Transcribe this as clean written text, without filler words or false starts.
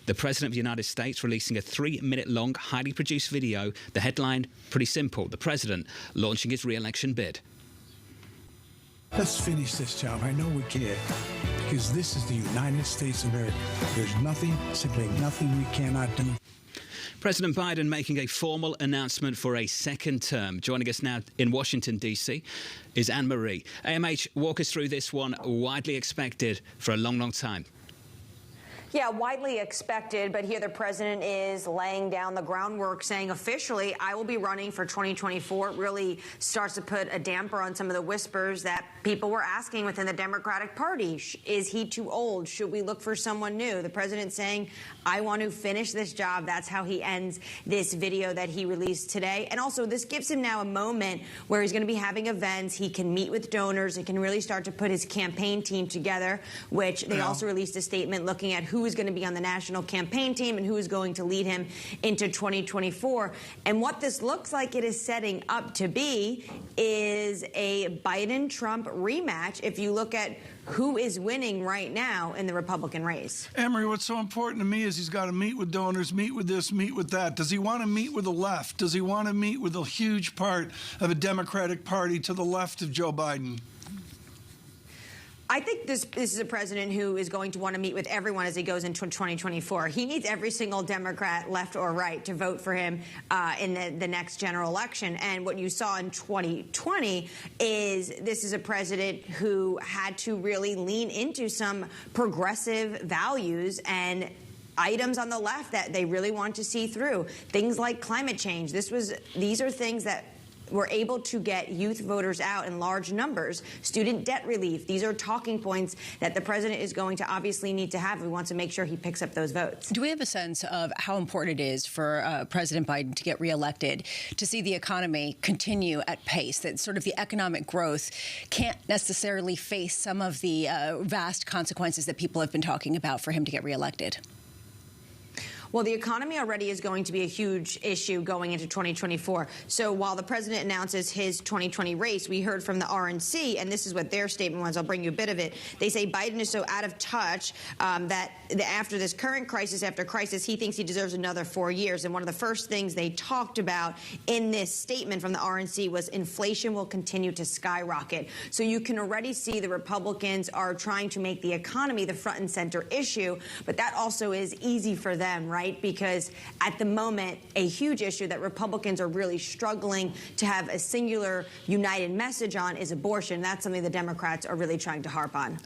The President of the United States releasing a 3-minute-long, highly produced video. The headline, pretty simple. The President launching his re-election bid. Let's finish this job. I know we can, because this is the United States of America. There's nothing, simply nothing we cannot do. President Biden making a formal announcement for a second term. Joining us now in Washington, D.C. is Annmarie. AMH, walk us through this one. Widely expected for a long, long time. Yeah, widely expected, but here the president is laying down the groundwork, saying officially, I will be running for 2024. It really starts to put a damper on some of the whispers that people were asking within the Democratic Party. Is he too old? Should we look for someone new? The president saying, I want to finish this job. That's how he ends this video that he released today. And also, this gives him now a moment where he's going to be having events. He can meet with donors. He can really start to put his campaign team together, which they also released a statement looking at who is going to be on the national campaign team and who is going to lead him into 2024. And what this looks like it is setting up to be is a Biden-Trump rematch if you look at who is winning right now in the Republican race. Annmarie, what's so important to me is he's got to meet with donors, meet with this, meet with that. Does he want to meet with the left? Does he want to meet with a huge part of a Democratic Party to the left of Joe Biden? I think this is a president who is going to want to meet with everyone as he goes into 2024. He needs every single Democrat, left or right, to vote for him in the next general election. And what you saw in 2020 is this is a president who had to really lean into some progressive values and items on the left that they really want to see through. Things like climate change. These are things that were able to get youth voters out in large numbers. Student debt relief. These are talking points that the president is going to obviously need to have. He wants to make sure he picks up those votes. Do we have a sense of how important it is for President Biden to get reelected, to see the economy continue at pace, that sort of the economic growth can't necessarily face some of the vast consequences that people have been talking about for him to get reelected? Well, the economy already is going to be a huge issue going into 2024. So while the president announces his 2020 race, we heard from the RNC, and this is what their statement was. I'll bring you a bit of it. They say Biden is so out of touch that after this current crisis after crisis, he thinks he deserves another 4 years. And one of the first things they talked about in this statement from the RNC was inflation will continue to skyrocket. So you can already see the Republicans are trying to make the economy the front and center issue, but that also is easy for them, right? Because at the moment, a huge issue that Republicans are really struggling to have a singular united message on is abortion. That's something the Democrats are really trying to harp on.